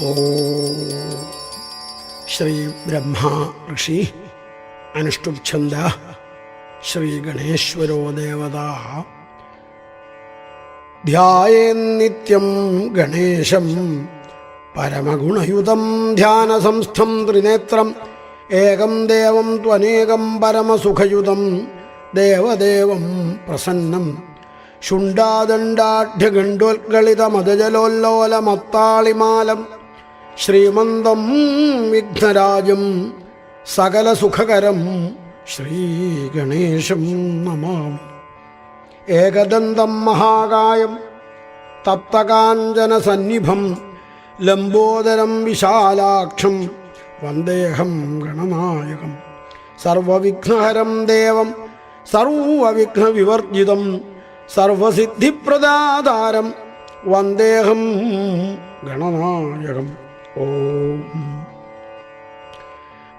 ഓം ശ്രീ ബ്രഹ്മാ ഋഷി അനുഷ്ടുപ് ഛന്ദ ശ്രീ ഗണേശ്വരോ ദേവത ധ്യായേന്നിത്യം ഗണേശം പരമഗുണയുതം ധ്യാനസംസ്ഥം ത്രിനേത്രം ഏകം ദേവം ത്വനേകം പരമസുഖയുതം ദേവദേവം പ്രസന്നം ശുണ്ഡാദണ്ഡാഢ്യഗണ്ഡോത്ഗളിതമദജലോല്ലോലമത്താളിമാലം ശ്രീമന്തം വിഘ്നരാജം സകലസുഖകരം ശ്രീഗണേശം നമാമി. ഏകദന്തം മഹാകായം തപ്തകാഞ്ചനസന്നിഭം ലംബോദരം വിശാലാക്ഷം വന്ദേഹം ഗണനായകം സർവവിഘ്നഹരം ദേവം സർവവിഘ്നവിവർജിതം സർവസിദ്ധിപ്രദാതാരം വന്ദേഹം ഗണനായകം. ഓം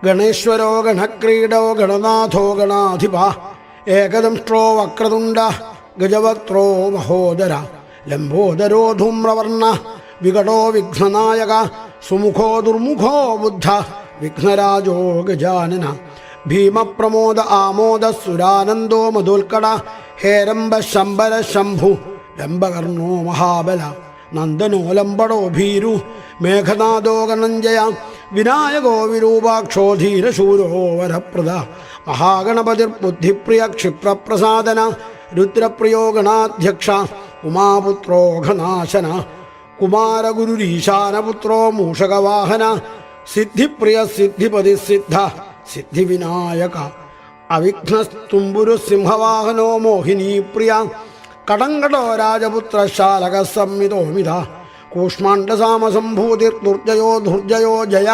ഗണേശ്വരോ ഗണക്രീഡോ ഗണനാഥോ ഗണാധിപ ഏകദംഷ്ട്രോ വക്രതുണ്ട ഗജവക്ത്രോ മഹോദര ലംബോദരോ ധൂമ്രവർണ്ണ വികടോ വിഘ്നനായക സുമുഖോ ദുർമുഖോ ബുദ്ധ വിഘ്നരാജോ ഗജാനന ഭീമപ്രമോദ ആമോദ സുരാനന്ദോ മധുൽക്കട ഹേരംബ ശംബര ശംഭു ലംബകർണോ മഹാബല നന്ദനോ ലംബടോ ഭീരു മേഘനാദോ ഗണഞ്ജയ വിനായകോ വിരൂപാക്ഷോ ധീരശൂരോ വരപ്രദ മഹാഗണപതിർബുദ്ധിപ്രിയ ക്ഷിപ്രപ്രസാദന രുദ്രപ്രിയോ ഗണാധ്യക്ഷ ഉമാപുത്രോ ഘനാശന കുമാരഗുരുരീശാനപുത്രോ മൂഷകവാഹന സിദ്ധിപ്രിയ സിദ്ധിപതി സിദ്ധ സിദ്ധിവിനായക അവിഘ്നസ്തുംബുരു സിംഹവാഹനോ മോഹിനീപ്രിയ കടങ്കടോ രാജപുത്ര ശാലക സംമിതോമിത കൂഷ്മാണ്ഡസാമസംഭൂതിർ ദുർജയോ ധുർജയോ ജയ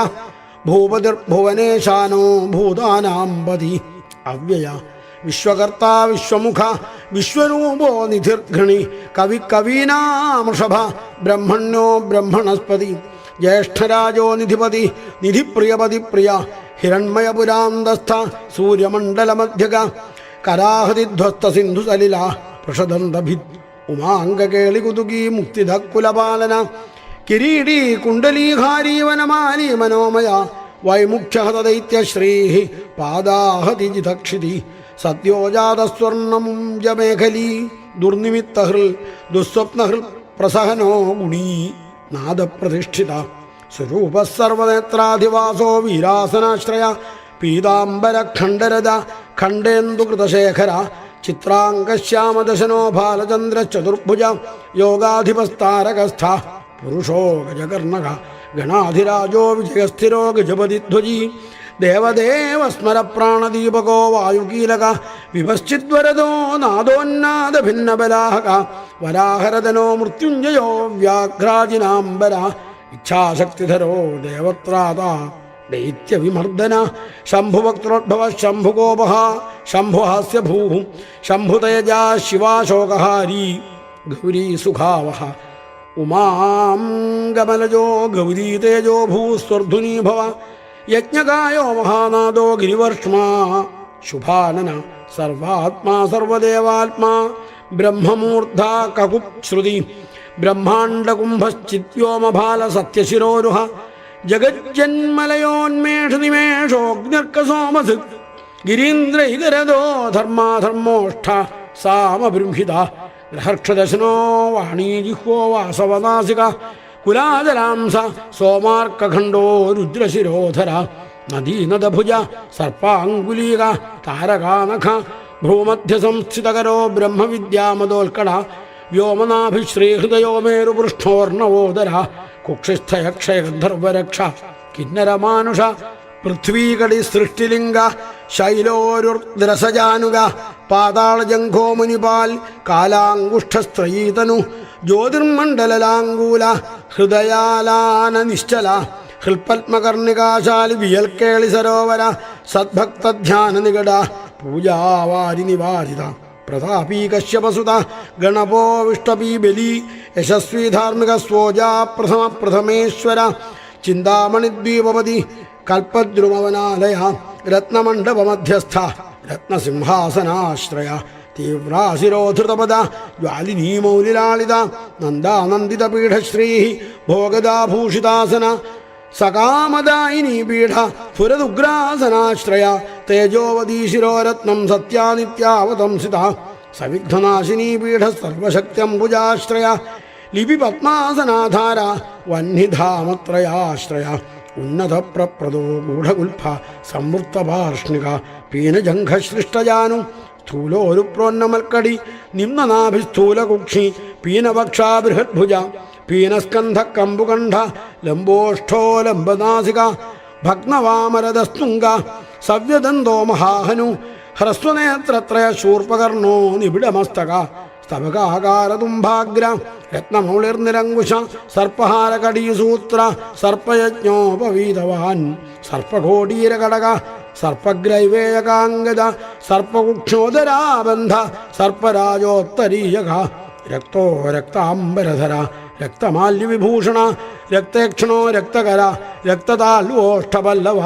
ഭൂപതിർഭുവനേശാനോ ഭൂതാനാംപതി അവ്യയ വിശ്വകർത്താ വിശ്വമുഖ വിശ്വരൂപോ നിധിർഘണി കവി കവീനാമൃഷഭ ബ്രഹ്മണ്യോ ബ്രഹ്മണസ്പതി ജ്യേഷ്ഠരാജോ നിധിപതി നിധിപ്രിയപതി പ്രിയ ഹിരണ്മയപുരാന്തസ്ഥ സൂര്യമണ്ഡലമധ്യക കരാഹതിധ്വസ്ത സിന്ധുസലില പൃഷദന്തഭി ഉമാംഗകേളികുതുകീ മുക്തിധക്കുലപാലന കിരീടീ കുണ്ടലീഹാരീ വനമാലീ മനോമയ വൈമുഖ്യഹതദൈത്യശ്രീ പാദാഹതിജിതക്ഷിതി സദ്യോജാതസ്വർണമുഞ്ജമേഖലീ ദുർനിമിത്തഹൃൽ ദുസ്വപ്നഹൃൽ പ്രസഹനോ ഗുണീ നാദപ്രതിഷ്ഠിത സ്വരൂപ സർവനേത്രാധിവാസോ വീരാസനാശ്രയ പീതാംബര ഖണ്ഡരജ ഖണ്ഡേന്ദുകൃതശേഖര ചിത്രാംഗശ്യാമദശനോ ബാലചന്ദ്ര ചതുർഭുജ യോഗാധിപസ്താരകസ്ഥ പുരുഷോ ഗജകർണക ഗണാധിരാജോ വിജയസ്ഥിരോ ഗജപതിധ്വജീ ദേവദേവ സ്മര പ്രാണദീപകോ വായുകീലക വിപശ്ചിദ്വരദോ നാദോന്നാദ ഭിന്നബലാഹക വരാഹരദനോ മൃത്യുഞ്ജയോ വ്യാഘ്രാജിനാംബര ഇച്ഛാശക്തിധരോ ദേവത്രാത ദൈത്യവിമർദ്ദന ശംഭുവക്ത്രോദ്ഭവ ശംഭുഗോപഹ ശംഭുഹാസ്യഭൂ ശംഭുതേജാ ശിവാശോകഹാരി ഗൗരീ സുഖാവഹ ഉമാം ഗമലജോ ഗൗരീ തേജോ ഭൂസ്വർധുനീ ഭവ യജ്ഞകായോ മഹാനാദോ ഗിരിവർഷ്മാ ശുഭാനന സർവാത്മാ സർവദേവാത്മാ ബ്രഹ്മമൂർധാ കകുപ്ശ്രുതി ബ്രഹ്മാണ്ഡകുംഭശ്ചിത്യോമഭാല സത്യശിരോരുഹ ജഗജ്ജന്മലയോന്മേഷനിമേഷോഗ്നർക്കസോമസ് ഗിരീന്ദ്രൈകരദോ ധർമാധർമ്മോഷ്ഠ സാമബൃംഹിത ഗ്രഹർക്ഷദശനോ വാണീജിഹ്വോ വാസവനാസിക കുലാജലാംസ സോമാർക്കഖണ്ഡോ രുദ്രശിരോധര നദീനദഭുജ സർപ്പാങ്കുലീക താരകാനഖ ഭ്രൂമധ്യസംസ്ഥിതകരോ ബ്രഹ്മവിദ്യാമദോൽക്കട വ്യോമനാഭിശ്രീഹൃദയോ മേരുപൃഷ്ഠോർണവോദര കുക്ഷിസ്ഥയക്ഷയഗന്ധർവരക്ഷ കിന്നരമാനുഷ പൃഥ്വീകടി സൃഷ്ടിലിംഗ ശൈലോരുദ്രസജാനുക പാതാളജംഘോ മുനിപാൽ കാലാങ്കുഷ്ഠസ്ത്രയീതനു ജ്യോതിർമണ്ഡലലാങ്കൂല ഹൃദയാലാന നിശ്ചല ഹൃൽപത്മകർണികാശാലി വിയൽക്കേളി സരോവര സദ്ഭക്തധ്യാന നികട പൂജാവാരി നിവാരിത പ്രതാപീ കശ്യപസുത ഗണപോ വിഷ്ടപീ ബലി യശസ്വീ ധാർമ്മിക സ്വോജാ പ്രഥമേശ്വര ചിന്താമണിദ്വീപപതി കൽപ്പദ്രുമവനാലയ രത്നമണ്ഡപമധ്യസ്ഥ രത്നസിംഹാസനാശ്രയ തീവ്രാശിരോധൃതപദ ജ്വാലിനീ മൗലിലാളിത നന്ദാനന്ദിതപീഠശ്രീ ഭോഗദാഭൂഷിതാസന സകാമദായിനീ പീഠ സ്ഫുരദുഗ്രാസനാശ്രയ തേജോവതീ ശിരോരത്നം സത്യാനിത്യാവതംസിത സവിഘ്നനാശിനീ പീഠ സർവശക്ത്യംബുജാശ്രയ ലിപി പത്മാസനാധാര വഹ്നിധാമത്രയാശ്രയ ഉന്നതപ്രപ്രദോ ഗൂഢഗുൽഫ സംവൃത്തപാർഷ്ണിക പീനജംഘശ്ലിഷ്ടജാനു സ്ഥൂലോരുപ്രോന്നമൽക്കടി നിമ്നനാഭിസ്ഥൂലകുക്ഷി പീനവക്ഷാ ബൃഹദ്ഭുജ പീനസ്കന്ധ കമ്പുകണ്ഠ ലംബോഷ്ഠോ ലംബനാസിക ഭഗ്നവാമരദസ്തുംഗ സവ്യദന്തോ മഹാഹനു ഹ്രസ്വനേത്രത്രയ ശൂർപകർണോ നിബിഡമസ്തക സ്തവകാകാരതുംഭാഗ്ര രത്നമൗളിർനിരങ്കുശ സർപ്പഹാരകടീസൂത്ര സർപ്പയജ്ഞോപവീതവാൻ സർപ്പകോടീരകടക സർപ്പഗ്രൈവേയകാംഗത സർപ്പകുക്ഷോദരാബന്ധ സർപ്പരാജോത്തരീയക രക്തോ രക്താംബരധര രക്തമാല്യവിഭൂഷണ രക്തേക്ഷണോ രക്തകര രക്തതാൽവോഷ്ഠപല്ലവ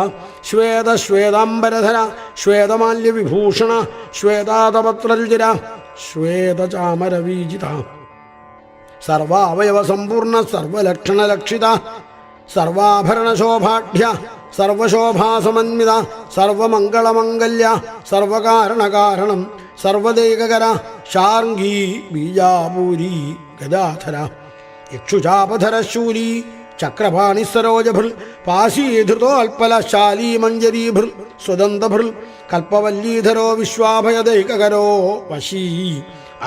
ശ്വേതശ്വേതാംബരധര ശ്വേതമാല്യവിഭൂഷണ ശ്വേതാതപത്രരുചിര ശ്വേതചാമരവീജിത സർവാവയവസമ്പൂർണ്ണ സർവലക്ഷണലക്ഷിത സർവാഭരണശോഭാഢ്യ സർവശോഭാസമന്വിത സർവമംഗളമംഗല്യ സർവകാരണകാരണം സർവദേകകര ശാർംഗീ ബീജാപൂരി ഗദാധര ഇക്ഷുചാപധര ശൂലി ചക്രപാണി സരോജഭൃൽ പാശീധൃതോൽപലശാലീ മഞ്ജരീഭൃൽ സ്വദന്തഭൃൽ കൽപ്പവല്ലീധരോ വിശ്വാഭയദൈകകരോ വശീ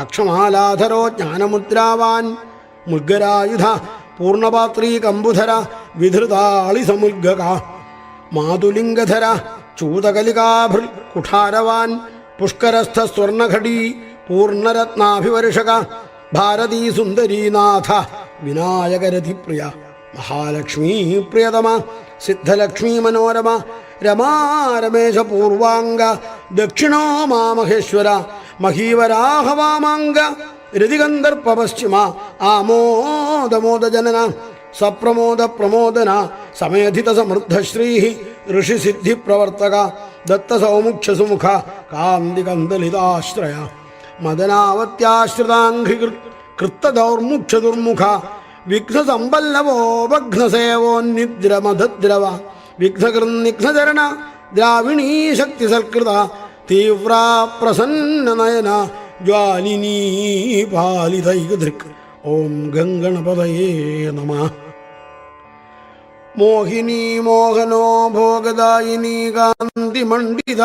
അക്ഷമാലാധരോ ജ്ഞാനമുദ്രാവാൻ മുൽഗരായുധ പൂർണ്ണപാത്രീ കമ്പുധര വിധൃതാളിസമുൽഗക മാതുലിംഗധര ചൂതകലികാഭൃൽ കുഠാരവാൻ പുഷ്കരസ്ഥ സ്വർണഘടീ പൂർണ്ണരത്നാഭിവർഷക ഭാരതീ സുന്ദരീനാഥ വിനായകരതിപ്രിയ മഹാലക്ഷ്മീ പ്രിയതമ സിദ്ധലക്ഷ്മീ മനോരമ രമാരമേശ പൂർവാംഗ ദക്ഷിണോ മാമഹേശ്വര മഹീവരാഹവാമാംഗ രതിഗന്ധർപ്പ പശ്ചിമ ആമോദമോദജനന സപ്രമോദ പ്രമോദന സമേധിത സമൃദ്ധശ്രീ ഋഷിസിദ്ധി പ്രവർത്തക ദത്തസൗമുഖ്യസുമുഖ കാന്തികന്ദലിതാശ്രയ മദനാവത്യാശ്രിതാംഘ്രി കൃത്തദൗർമുഖ്യദുർമുഖ വിഘ്നസമ്പല്ലവോ ഭഗ്നസേവോന്നിദ്രമധദ്രവ വിഘ്നകൃന്നിഘ്നചരണ ദ്രാവിണീ ശക്തി സൽകൃത തീവ്രാ പ്രസന്നനയന ജ്വാലിനീ പാലിതൈകദൃക് ഓം ഗംഗണപതയേ നമഃ. മോഹിനീ മോഹനോ ഭോഗദായിനീ കാന്തിമണ്ഡിത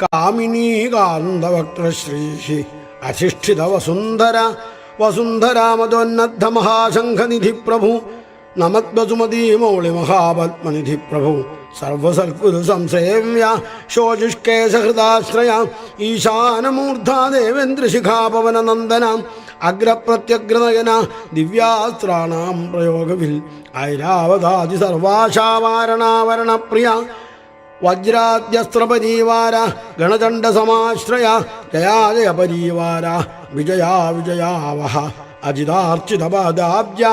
കാമിനീ കാന്തവക്ത്രശ്രീ അധിഷ്ഠിത വസുന്ധര വസുന്ധരാമദോന്നദ്ധ മഹാശംഖനിധി പ്രഭു നമദ്വസുമതീ മൗളി മഹാപത്മനിധി പ്രഭു സർവസൽക്കുരു സംസേവ്യ ശോചിഷ്കേശഹൃദാശ്രയ ഈശാനമൂർധാ ദേവേന്ദ്രശിഖാപവന നന്ദന അഗ്രപ്രത്യഗ്രനയന ദിവ്യാസ്ത്രാണാം പ്രയോഗവിൽ ഐരാവതാതി സർവാശാവാരണാവരണപ്രിയ വജ്രാദ്യസ്ത്രപരീവാര ഗണചണ്ഡസമാശ്രയ ജയാ ജയ പരീവാര വിജയാ വിജയാവഹ അജിതാർച്ചിതപാദാബ്ജ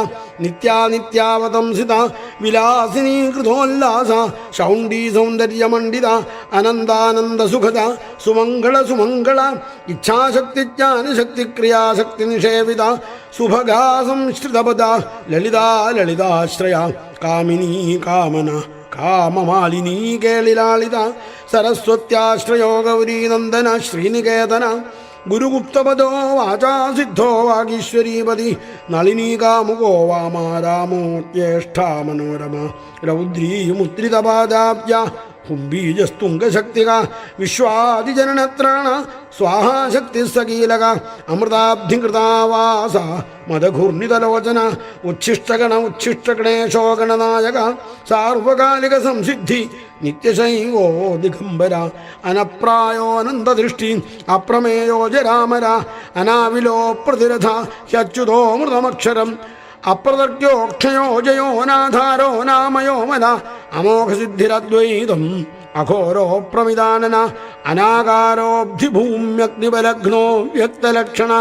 നിത്യാനിത്യാവതംസിത വിലാസിനീ കൃതോല്ലാസ ശൗണ്ഡീ സൗന്ദര്യമണ്ഡിത അനന്താനന്ദസുഖദ സുമംഗള സുമംഗള ഇച്ഛാശക്തി ജ്ഞാനശക്തി ക്രിയാശക്തി നിഷേവിത സുഭഗാ സംശ്രിതപദ ലളിതാ ലളിതാശ്രയ കാമിനീ കാമന കാമമാലിനീ കേളിലാളിത സരസ്വത്യാശ്രയോ ഗൗരീ നന്ദന ശ്രീനികേതന ഗുരുഗുപ്തപദോ വാചാസിദ്ധോ വാഗീശ്വരീപതി നളിനീ കാമുകോ വാമാരാമോ ജ്യേഷ്ഠാ മനോരമ രൗദ്രീമുദ്രിതപാദാബ്ജ ഹുംബീജസ്തുംഗശക്തിക വിശ്വാദിജനനത്രാണ സ്വാഹാശക്തി സകീലക അമൃതാബ്ധികൃതാവാസ മദഘൂർണിതലോചന ഉച്ഛിഷ്ടഗണ ഉച്ഛിഷ്ടഗണേശോഗണനായക സാർവകാലിക സംസിദ്ധി നിത്യശൈവോ ദിഗംബര അനപ്രായോനന്ദദൃഷ്ടി അപ്രമേയോ ജരാമര അനാവിലോ പ്രതിരഥ ഹ്യച്യുതോ മൃതമക്ഷരം അപ്രതർക്യോക്ഷയോ ജയോ നാധാരോ നാമയോ മല അമോഘസിദ്ധിരദ്വൈതം അഘോരോ പ്രമിദാനന അനാകാരോബ്ധിഭൂമ്യഗ്നിബലഘ്നോ വ്യക്തലക്ഷണ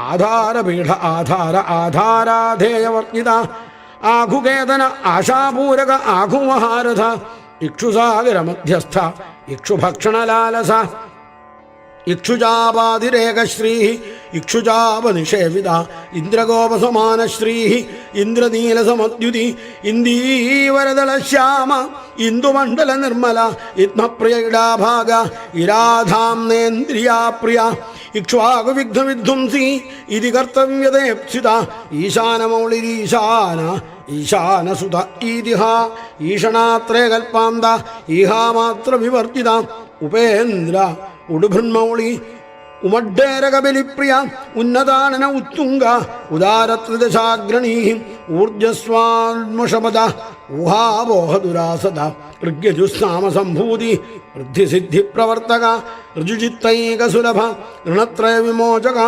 ആധാരപീഠ ആധാര ആധാരാധേയവർജിത ആഘുകേതന ആശാപൂരക ആഘുമഹാരഥ ഇക്ഷുസാഗരമധ്യസ്ഥ ഇക്ഷുഭക്ഷണലാലസ ഇക്ഷുജാപാതിരേകശ്രീ ഇക്ഷുജാപനിഷേവിത ഇന്ദ്രഗോപസമാനശ്രീ ഇന്ദ്രനീലസമദ്യുതി ഇന്ദീവരദളശ്യാമ ഇന്ദുമണ്ഡല നിർമ്മല ഇത്മപ്രിയയിടാഭാഗ ഇരാധാംനേന്ദ്രിയാപ്രിയ ഇക്ഷ്വാകുവിഘ്നവിധ്വംസി ഇതി കർത്തവ്യതേപ്സിത ഈശാനമൗളിരീശാന ഈശാനസുത ഈതിഹ ഈഷണാത്രേ കൽപ്പാന്ത ഈഹാമാത്ര വിവർജിത ഉപേന്ദ്ര ഉടുഭൃന്മൗളി ഉമഡ്ഡേരകബലിപ്രിയ ഉന്നതാനന ഉത്തുംഗ ഉദാരത്രിദശാഗ്രണീ ഊർജസ്വാത്മഷപദ ഊഹാബോഹദുരാസദ ഋഗ്യജുസ്നാമസംഭൂതി വൃദ്ധിസിദ്ധിപ്രവർത്തക ഋജുചിത്തൈകസുലഭ ഋണത്രയ വിമോചക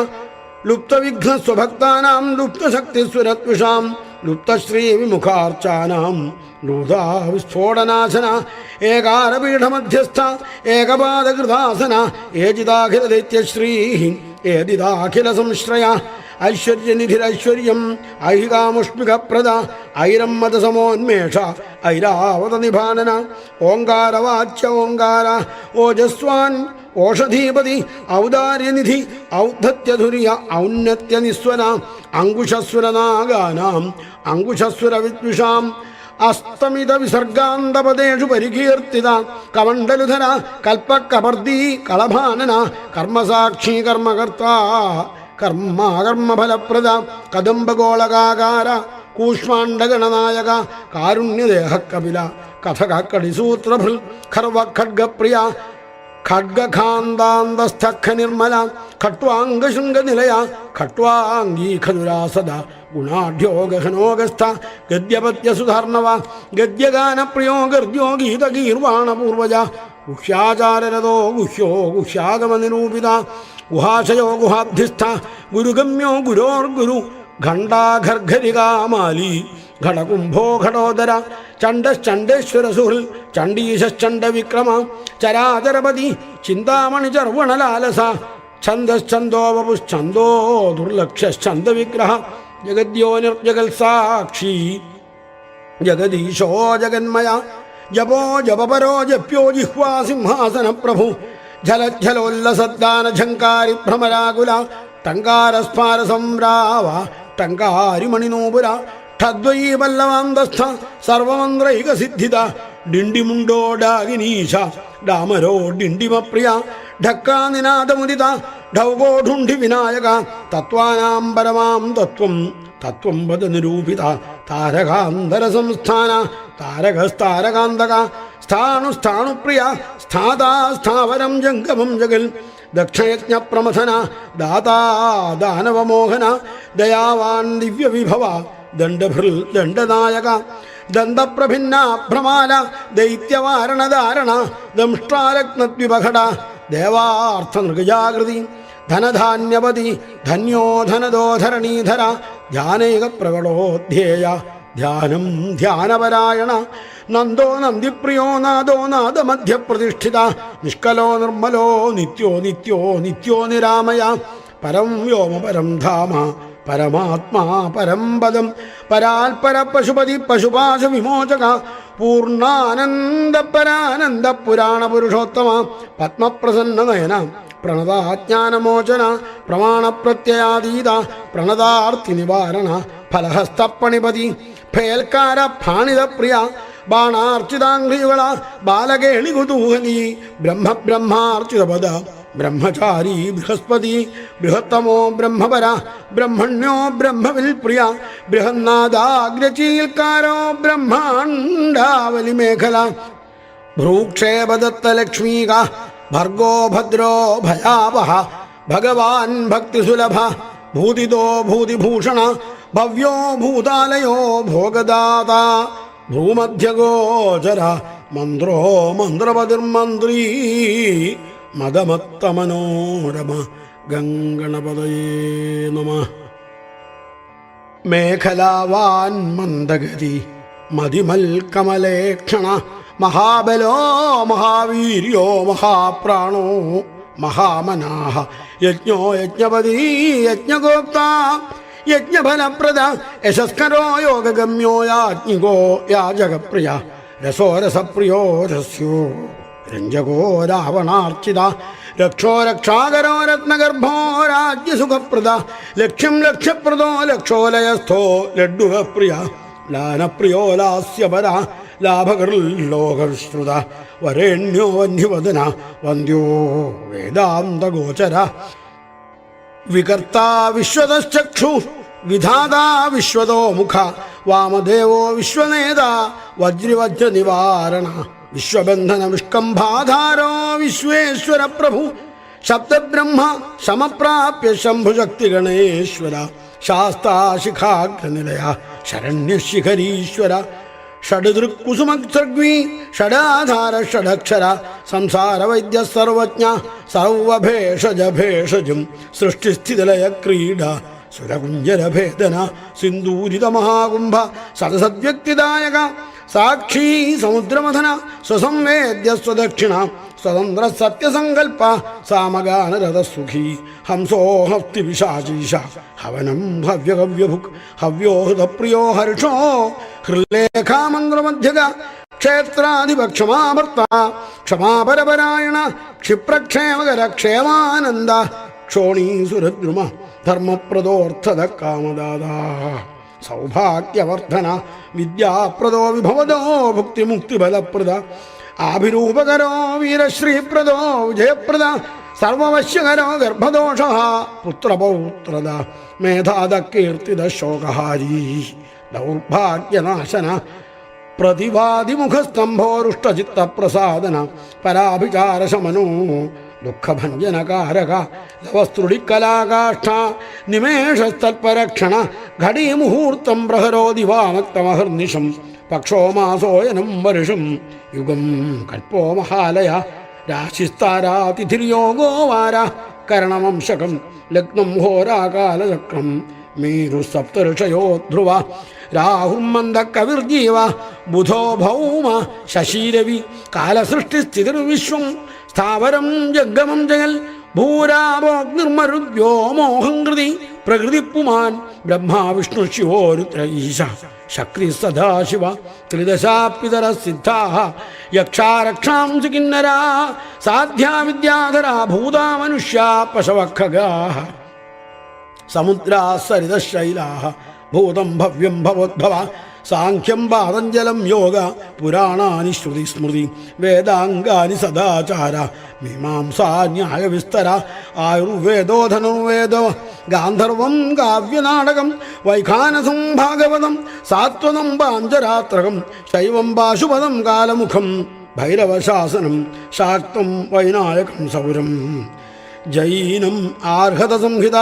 ലുപ്തവിഘ്നസ്വഭക്താനാം ലുപ്തശക്തിസ്വരത്വിഷാം ലുപ്തശ്രീവിമുഖാർച്ചാനാം ലൂതാവിസ്ഫോടനാശന ഏകാരപീഠമധ്യസ്ഥ ഏകപാദകൃതാസന ഏജിതാഖിലദൈത്യശ്രീ ഏതിദാഖില സംശ്രയ ഐശ്വര്യനിധിരൈശ്വര്യം ഐഹികാമുഷ്മികപ്രദ ഐരം മതസമോന്മേഷ ഐരാവത നിഭാനന ഓങ്കാരവാച്യ ഓങ്കാര ഓജസ്വാൻ ഓഷധീപതി ഔദാര്യനിധി ഔദ്ധത്യധുര്യ ഔന്നത്യനിസ്വന അങ്കുശസ്വരനാഗാനാം അങ്കുശസ്വരവിദ്വിഷാം അസ്തമിത വിസർഗാന്തപദേഷു പരികീർത്തിത കമണ്ഡലുധര കൽപ്പകപർദീ കളഭാനന കർമ്മസാക്ഷി കർമ്മകർത്ത കർമ്മഫലപ്രദ കദംബഗോളകാകാര കൂഷ്മാണ്ഡഗണനായക കാരുണ്യദേഹകപില കഥകടിസൂത്രഭൃൽ ഖർവഖഡ്ഗപ്രിയ ഖഡ്ഗഖാന്താന്തസ്ഥഖ നിർമ്മല ഖട്വാംഗശൃംഗനിലയ ഖട്വാംഗീഖദുരാസദ ഗുണാഢ്യോഗഹനോഗസ്ഥ ഗദ്യപത്യസുധാർണവ ഗദ്യഗാനപ്രിയോ ഗർദ്യോ ഗീതഗീർവാണപൂർവജ ഗുഹ്യാചാരരഥോ ഗുഹ്യോ ഗുഹ്യാഗമനിരൂപിത ഗുഹാശയോ ഗുഹാബ്ധിസ്ഥ ഗുരുഗമ്യോ ഗുരോർഗുരു ഖണ്ഡാഘർഘരികാമാലി ഘടകുംഭോ ഘടോദര ചണ്ഡശ്ചണ്ഡേശ്വര സുഹൃൽ ചണ്ഡീശശ്ചണ്ഡവിക്രമ ചരാചരപതി ചിന്താമണി ചർവണലാലസ ഛന്ദശ്ചന്ദോ വപുശ്ചന്ദോ ദുർലക്ഷ്യശ്ചന്ദവിഗ്രഹ ജഗദ്യോ നിർജഗത്സാക്ഷി ജഗദീശോ ജഗന്മയ ജപോ ജപപരോ ജപ്യോ ജിഹ്വാ സിംഹാസന പ്രഭു ഝലോല്ലസദ്ദാനഝങ്കാരി ഭ്രമരാകുല ടങ്കാരസ്ഫാര സംരാവ ടങ്കാരിമണിനൂപുര ഠദ്വയീ പല്ലവാന്തസ്ഥ സർവമന്ത്രൈകസിദ്ധിത ഡിണ്ടിമുണ്ടോഡാകിനീശ ഡാമരോ ഡിണ്ടിമപ്രിയ ഢക്കാനിനാദമുദിത ഢൗഗോഢുണ്ഠി വിനായക തത്വാനാം പരമാം തത്വം തത്വം വദ നിരൂപിത താരകാന്തര സംസ്ഥാന താരകസ്താരകാന്തക സ്ഥാണുസ്ഥാണുപ്രിയ സ്ഥാതാ സ്ഥാവരം ജംഗമം ജഗൽ ദക്ഷയജ്ഞപ്രമഥന ദാതാ ദാനവമോഹന ദയാവാൻ ദിവ്യവിഭവ ദണ്ഡഭൃൽ ദണ്ഡനായക ദന്തപ്രഭിന്ന ഭ്രമാല ദൈത്യവാരണധാരണ ദംഷ്ട്രാരത്നദ്വിപഘട ദേവാർത്ഥനൃഗജാകൃതി ധനധാന്യപതി ധന്യോ ധനദോ ധരണീധര ധ്യാനൈകപ്രകടോധ്യേയ ധ്യാനം ധ്യാനപരായണ നന്ദോ നന്ദിപ്രിയോ നാദോ നാദമധ്യപ്രതിഷ്ഠിത നിഷ്കലോ നിർമ്മലോ നിത്യോ നിത്യോ നിത്യോ നിരാമയ പരം വ്യോമ പരം ധാമ പരമാത്മാ പരം പദം പരാൽപര പശുപതി പശുപാശ വിമോചക പൂർണ്ണാനന്ദ പരാനന്ദ പുരാണ പുരുഷോത്തമ പത്മപ്രസന്ന നയന പ്രണതാജ്ഞാനമോചന പ്രമാണപ്രത്യയാതീത പ്രണതാർത്തി നിവാരണ ഫലഹസ്തപ്പണിപതി ഫേൽക്കാര ഫാണിതപ്രിയ ബാണാർച്ചിതാംഘ്രിയുള ബാലകേളി കുതൂഹലി ബ്രഹ്മബ്രഹ്മാർച്ചിതപദ ബ്രഹ്മചാരി ബൃഹസ്പതി ബൃഹത്തമോ ബ്രഹ്മപര ബ്രഹ്മണ്യോ ബ്രഹ്മവിൽപ്രിയ ബൃഹന്നാദാഗ്രചീൽക്കാരോ ബ്രഹ്മാണ്ഡാവലി മേഖല ഭ്രൂക്ഷേപദത്തലക്ഷ്മീക ഭർഗോ ഭദ്രോ ഭയാവഹ ഭഗവാൻ ഭക്തിസുലഭ ഭൂതിദോ ഭൂതിഭൂഷണ ഭവ്യോ ഭൂതാലയോ ഭോഗദാത ഭൂമധ്യഗോചര മന്ത്രോ മന്ത്രപതിർമന്ത്രീ മദമത്തമനോരമ ഗംഗണപതയേ നമഃ. മേഖലാവാൻ മന്ദഗതി മതിമൽകമലേക്ഷണ മഹാബലോ മഹാവീര്യോ മഹാപ്രാണോ മഹാമനാഹ യജ്ഞോ യജ്ഞപതി യജ്ഞഗോപ്ത യജ്ഞഫലപ്രദ യശസ്കരോ യോഗഗമ്യോ യാജ്ഞികോ രക്ഷോ രക്ഷാകരോ രത്നഗർഭോ രാജ്യസുഖപ്രദ ലക്ഷ്യം ലക്ഷ്യപ്രദോ ലക്ഷോലയസ്ഥോ ലഡ്ഡുഹപ്രിയ ലാനപ്രിയോ ലാസ്യപര ലാഭകൃല്ലോകശ്രുത വരേണ്യോ വന്യവദന വന്ദ്യോ വേദാന്തഗോചര വികർത്താ വിശ്വതശ്ചക്ഷു വിധാതാ വിശ്വതോ മുഖ വാമദേവോ വിശ്വനേതാ വജ്രവജ്രനിവാരണ വിശ്വബന്ധന വിഷ്കംഭാധാരോ വിശ്വേശ്വര പ്രഭു ശബ്ദബ്രഹ്മ സമപ്രാപ്യ ശംഭുശക്തിഗണേശ്വര ശാസ്താശിഖാഗ്രനിലയ ശരണ്യശിഖരീശ്വര ഷഡ്ദൃക്കുസുമസർഗ്വീ ഷഡാധാര ഷഡക്ഷര സംസാരവൈദ്യ സർവജ്ഞ സർവഭേഷജഭേഷജം സൃഷ്ടിസ്ഥിതിലയ ക്രീഡ സുരകുഞ്ജരഭേദന സിന്ദൂരിതമഹാകുംഭ സദസദ്വ്യക്തിദായക സാക്ഷി സമുദ്രമഥന സ്വസംവേദ്യ സ്വദക്ഷിണ സ്വതന്ത്ര സത്യസങ്കൽപ്പ സാമഗാനരഥസുഖി ഹംസോ ഹസ്തി വിശാചീശ ഹവനം ഹവ്യകവ്യഭുക് ഹവ്യോ ഹൃതപ്രിയോ ഹർഷോ ഹൃലേഖാമന്ത്രമധ്യക ക്ഷേത്രാധിപക്ഷമാഭർത്ത ക്ഷമാപരപരായണ ക്ഷിപ്രക്ഷേമകര ക്ഷേമാനന്ദ ക്ഷോണീസുരദ്രുമ ധർമ്മപ്രദോർത്ഥത കാമദാദാ സൗഭാഗ്യവർദ്ധന വിദ്യാപ്രദോ വിഭവദോ ഭുക്തിമുക്തിഫലപ്രദ ആഭിരൂപകരോ വീരശ്രീപ്രദോ വിജയപ്രദ സർവവശ്യകരോ ഗർഭദോഷ പുത്രപൗത്രദ മേധാദ കീർത്തിദ ശോകഹാരി ദൗർഭാഗ്യനാശന പ്രതിവാദിമുഖസ്തംഭോരുഷ്ടചിത്തപ്രസാദന പരാഭിചാരശമനോ ദുഃഖഭഞ്ജനകാരക ലവസ്ത്രുടിക്കലാകാഷ്ഠ നിമേഷസ്തൽപരക്ഷണ ഘടീമുഹൂർത്തം പ്രഹരോതി വാമക്തമഹർനിശം പക്ഷോ മാസോയനം വർഷം യുഗം കൽപ്പോ മഹാലയ രാശിസ്താരാതിഥിര്യോഗോ വാര കരണവംശകം ലഗ്നം ഹോരാകാലചക്രം മേരു സപ്തഋഷയോ ധ്രുവ രാഹുമന്ദ കവിർജീവ ബുധോ ഭൗമ ശശീരവി കാലസൃഷ്ടിസ്ഥിതിർവിശ്വം സ്ഥാവരം ജംഗമം ജഗൽ ഭൂരാഭോഗ്നിർമരുദ്യോ മോഹംകൃതി പ്രകൃതിപ്പുമാൻ ബ്രഹ്മാ വിഷ്ണു ശിവോ രുദ്ര ഈശ ശക്രി സദാശിവ ത്രിദശാപിതര സിദ്ധാ യക്ഷാരക്ഷാംസി കിന്നരാ സാധ്യാ വിദ്യാധരാ ഭൂതാ മനുഷ്യാ പശവഖഗാ സമുദ്രാ സരിതശൈലാ ഭൂതം ഭവ്യം ഭവോദ്ഭവ സാഖ്യം പാതഞ്ജലം യോഗ പുരാണാനി ശ്രുതി സ്മൃതി വേദാംഗാനി സദാചാര മീമാംസാ ന്യായവിസ്തര ആയുർവേദോ ധനുർവേദോ ഗാന്ധർവം കാവ്യനാടകം വൈഖാനസം ഭാഗവതം സാത്വതം പാഞ്ചരാത്രകം ശൈവം പാശുപദം കാലമുഖം ഭൈരവശാസനം ശാക്തം വൈനായകം സൗരം ജൈനം ആർഹത സംഹിത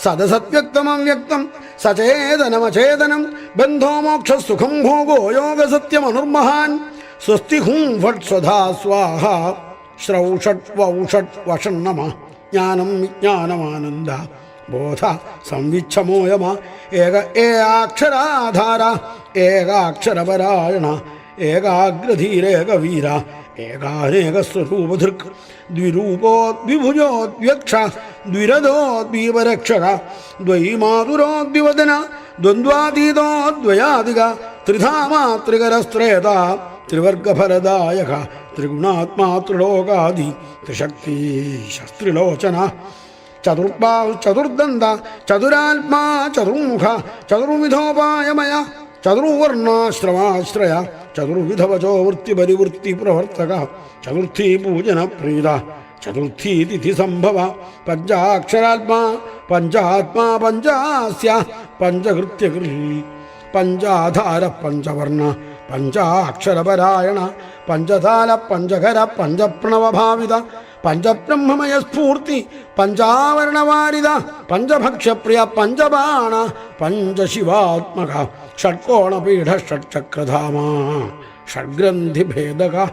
സദസത്വ്യക്തമവ്യക്തം സചേതനമചേതനം ബന്ധോ മോക്ഷ സുഖം ഭോഗോ യോഗ സത്യമനുർമഹാൻ സ്വസ്തി ഹും ഫട് സ്വധാ സ്വാഹ ശ്രൗഷട് വൗഷട് വഷണ്ണമ ജ്ഞാനം വിജ്ഞാനമാനന്ദ ബോധ സംവിച്ഛമോയമ ഏക ഏകാക്ഷരാധാര ഏകാക്ഷരപരായണ ഏകാഗ്രധീരേകവീര ഏകാനേകസ്വരൂപധൃക് ദ്വിരൂപോദ്വിഭുജോദ്വ്യക്ഷ ദ്വിരഥോദ്വീപരക്ഷക ദ്വൈമാതുരോദ്വിവദന ദ്വന്ദ്വാതീതോദ്വയാദിക ത്രിധാമാത്രികരസ്ത്രേത ത്രിവർഗഫലദായക ത്രിഗുണാത്മാ ത്രിലോകാദി ത്രിശക്തി ശസ്ത്രിലോചന ചതുർബാഹു ചതുർദന്ത ചതുരാത്മാ ചതുർമുഖ ചതുർവിധോപായമയ ചതുർവർണാശ്രമാശ്രയ ചതുർവിധവചോ വൃത്തിപരിവൃത്തി പ്രവർത്തക ചതുർത്ഥി പൂജന പ്രീത ചതുർത്ഥി തിഥി സംഭവ പഞ്ചാക്ഷരാത്മാ പഞ്ചാത്മാ പഞ്ചാസ്യ പഞ്ചകൃത്യകൃ പഞ്ചാധാര പഞ്ചവർണ പഞ്ചാക്ഷരപരായണ പഞ്ചതാല പഞ്ചകര പഞ്ചപ്രണവഭാവിത പഞ്ചബ്രഹ്മമയ സ്ഫൂർത്തി പഞ്ചാവരണവാരിത പഞ്ചഭക്ഷ്യപ്രിയ പഞ്ചബാണ പഞ്ചശിവാത്മക ഷഡ്കോണപീഠ ഷഡ്ചക്രധാമ ഷഡ്ഗ്രന്ഥിഭേദക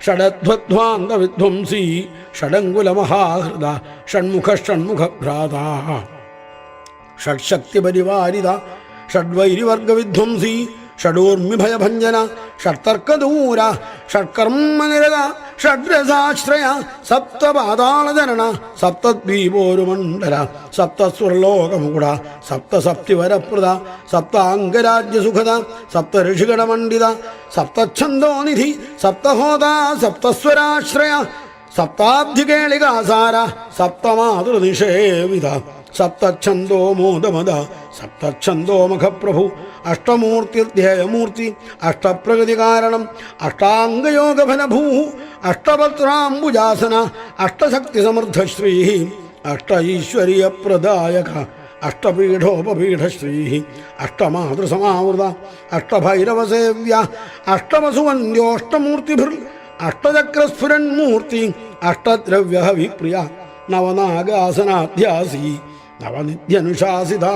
ഷഡധ്വധ്വാന്തവിധ്വംസി ഷഡങ്കുലമഹാഹൃദ ഷൺമുഖ ഷൺമുഖഭ്രാത ഷഡ്ശക്തിപരിവാരിത ഷഡ്വൈരിവർഗവിധ്വംസി ഷഡൂർമിഭയഭഞ്ജന ഷഡ്തർക്കദൂര ഷഡ്കർമ്മനിരത ഷഡ്രസാശ്രയ സപ്തപാതാളജനന സപ്തദ്വീപോരുമണ്ഡല സപ്തസ്വർലോകമൂഢ സപ്തസപ്തിവരപ്രദ സപ്താംഗരാജ്യസുഖത സപ്തഋഷിഗണമണ്ഡിത സപ്തച്ഛന്ദോനിധി സപ്തഹോത സപ്തസ്വരാശ്രയ സപ്താബ്ധികേളികാസാര സപ്തമാതൃനിഷേവിത സപ്തച്ഛന്തോ മോദമദ സപ്തച്ഛന്തോ മഖപ്രഭു അഷ്ടമൂർത്തിർധ്യേയമൂർത്തി അഷ്ടപ്രകൃതി കാരണം അഷ്ടാംഗയോഗഫലഭൂ അഷ്ടപത്രാംബുജാസന അഷ്ടശക്തിസമൃദ്ധശ്രീ അഷ്ട ഈശ്വരീയപ്രദായക അഷ്ടപീഠോപപീഠശ്രീ അഷ്ടമാതൃസമാവൃത അഷ്ടഭൈരവസേവ്യ അഷ്ടവസുവന്ദ്യോഷ്ടമൂർത്തിഭിർ അഷ്ടചക്രസ്ഫുരന്മൂർത്തി അഷ്ടദ്രവ്യഹവിപ്രിയ നവനാഗാസനാധ്യാസി നവനിത്യനുശാസിത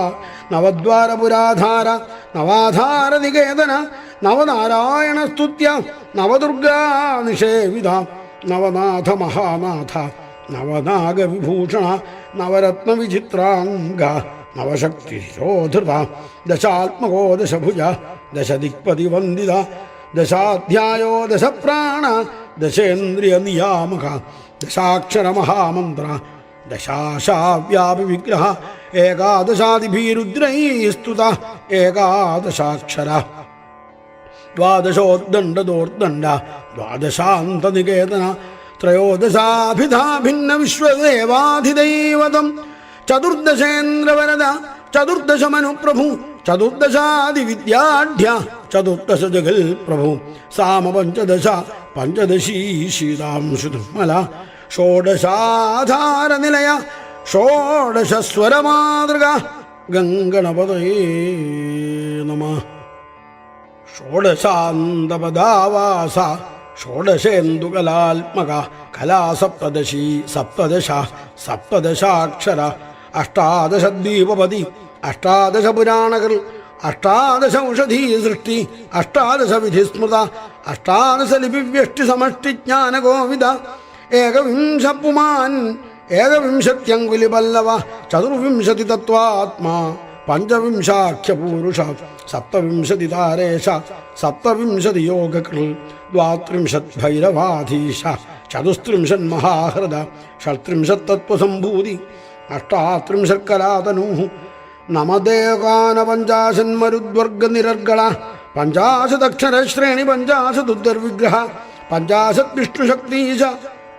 നവദ്വാരപുരാധാര നവാധാരനികേതന നവനാരായണസ്തുത്യ നവദുർഗാനിഷേവിത നവനാഥ മഹാനാഥ നവനാഗവിഭൂഷണ നവരത്നവിചിത്രാംഗ നവശക്തിശോധൃത ദശാത്മകോ ദശഭുജ ദശദിക്പതിവന്ദിത ദശാധ്യായോ ദശപ്രാണ ദശേന്ദ്രിയനിയാമക ദശാക്ഷരമഹാമന്ത്ര ദശാശാവ്യാപി വിഗ്രഹ ഏകാദശാദിഭിരുദ്രൈസ്തുത ഏകാദശാക്ഷര ദ്വാദശോദ്ദണ്ഡദോർദണ്ഡ ദ്വാദശാന്തനികേതന ത്രയോദശാഭിധാ ഭിന്ന വിശ്വദേവാധിദൈവതം ചതുർദശേന്ദ്രവരദ ചതുർദശമനുപ്രഭു ചതുർദശാദിവിദ്യാഢ്യ ചതുർദശ ജഗൽ പ്രഭു സാമപഞ്ചദശ പഞ്ചദശീ ശീതാംശുനിർമ്മല ഷോഡശാധാരനിലയ ഷോഡശസ്വരമാതൃക ഗംഗണപതയേ നമഃ ഷോഡശാന്തപദാവാസ ഷോഡശേന്ദുകലാത്മക കലാസപ്തദശീ സപ്തദശ സപ്തദശാക്ഷര അഷ്ടാദശദ്വീപപതി അഷ്ടാദശപുരാണകർ അഷ്ടാദശ ഔഷധീ സൃഷ്ടി അഷ്ടാദശ വിധിസ്മൃത അഷ്ടാദശ ലിപിവ്യഷ്ടി സമഷ്ടിജ്ഞാനഗോവിദ ഏകവിംശ പുമാൻ ഏകവിംശത്യങ്കുലിപല്ലവ ചതുർവിംശതി തത്വാത്മാ പഞ്ചവിംശാഖ്യപൂരുഷ സപ്തവിംശതി താരേശ സപ്തവിംശതി യോഗകൃ ദ്വാത്രിംശത് ഭൈരവാധീശ ചതുസ്ത്രിംശന്മഹാഹൃദ ഷട്ത്രിംശത്തത്വസംഭൂതി അഷ്ടാത്രിംശത്കലാതനൂ നമദേകാനപഞ്ചാശന്മരുദ്വർഗനിരർഗള പഞ്ചാശദക്ഷരശ്രേണി പഞ്ചാശദുദ്ധർവിഗ്രഹ പഞ്ചാശത് വിഷ്ണുശക്തീശ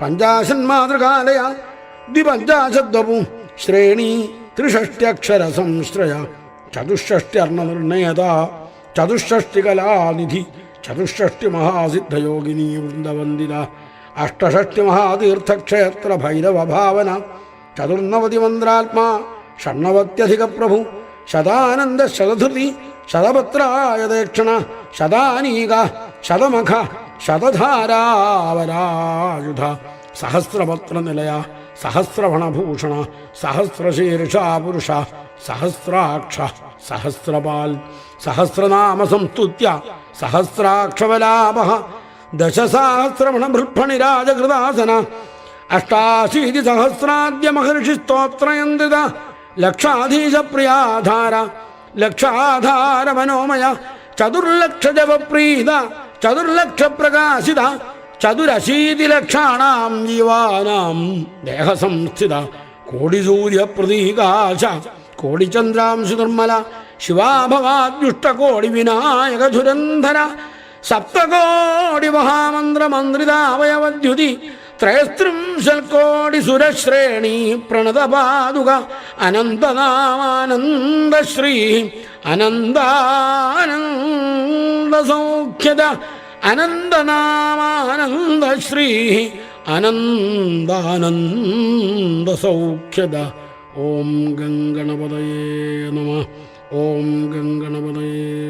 പഞ്ചാശന്മാതൃകാലയ ദ്വിപഞ്ചാശദ്വപു ശ്രേണി ത്രിഷഷ്ട്യക്ഷര സംശ്രയ ചതുഷ്ഷഷ്ട്യർണനിർണയത ചതുഷ്ഷഷ്ടികലാനിധി ചതുഷ്ഷഷ്ടി മഹാസിദ്ധയോഗിനീ വൃന്ദവന്ദിത അഷ്ടഷഷ്ടി മഹാതീർത്ഥക്ഷേത്ര ഭൈരവ ഭാവന ചതുർനവതി മന്ത്രാത്മാ ഷണ്ണവത്യധിക പ്രഭു ശതാനന്ദ ശതധൃതി ശതപത്രായ ദക്ഷിണ ശതാനീക ശതമഖ ശതധാരാവരായുധ സഹസ്രപത്രനിലയ സഹസ്രവണഭൂഷണ സഹസ്രശീർഷാ പുരുഷ സഹസ്രാക്ഷ സഹസ്രപാൽ സഹസ്രനാമ സംസ്തുത്യ സഹസ്രാക്ഷവലാപ ദശസഹസ്രവണഭൃഫണിരാജകൃതാസന അഷ്ടാശീതി സഹസ്രാദ്യ മഹർഷി സ്തോത്രയന്ത്രിത ലക്ഷാധീശപ്രിയാധാര ലക്ഷാധാര മനോമയ ചതുർലക്ഷ ജപപ്രീത ചതുർലക്ഷ പ്രകാശിത ചതുരശീതിലക്ഷാണാം ജീവാനാം ദേഹസംസ്ഥിത കോടിസൂര്യപ്രതീകാശ കോടിചന്ദ്രാംശു നിർമ്മല ശിവാഭവാദ്യുഷ്ടകോടി വിനായക ധുരന്ധര സപ്തകോടി മഹാമന്ത്രമന്ത്രിതാവയവദ്യുതി ത്രയസ്ത്രിംശൽക്കോടി സുരശ്രേണി പ്രണതപാതുക അനന്തനാമാനന്ദശ്രീ അനന്താനന്ദസൗഖ്യത അനന്തനാമാനന്ദശ്രീ അനന്താനന്ദസൗഖ്യത ഓം ഗംഗണപതയേ നമഃ ഓം ഗംഗണപതയേ